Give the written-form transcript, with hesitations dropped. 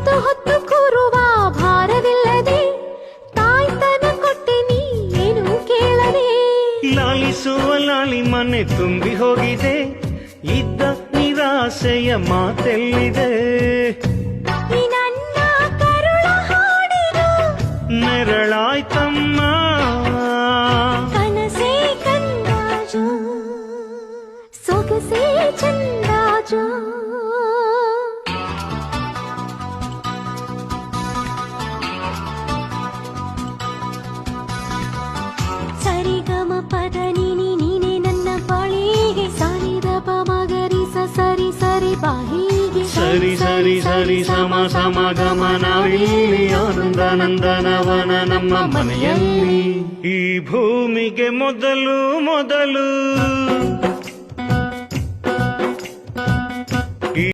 ಹೊತ್ತು ಹೊತ್ತು ಕೂರುವ ಭಾರವಿಲ್ಲದೆ ತಾಯ್ತನ ಕೊಟ್ಟೆ ನೀ ಏನು ಕೇಳದೆ. ಲಾಲಿಸುವ ಲಾಲಿ ಮನೆ ತುಂಬಿ ಹೋಗಿದೆ, ಇದ್ದ ನಿರಾಸೆಯ ಮಾತೆಲ್ಲಿದೆ. ಈ ನನ್ನ ಕರುಳ ಹಾಡಿದು ನೆರಳಾಯ್ತಮ್ಮ, ಕನಸೇ ಕಂದಾಜು ಸೊಗಸೇ ಚಂದಾಜು. ಸರಿಗಮ ಪದ ನೀನಿ ನೀನೆ ನನ್ನ ಬಾಳಿಗೆ, ಸಾರಿದ ಮಗರಿ ಸರಿ ಸರಿ ಬಾಹಿಗೆ, ಸರಿ ಸರಿ ಸರಿ ಸಮ ಸಮ ಗಮನವಿಲ್ಲಿ, ಆನಂದ ನಂದನವನ ನಮ್ಮ ಮನೆಯಲ್ಲಿ. ಈ ಭೂಮಿಗೆ ಮೊದಲು ಮೊದಲು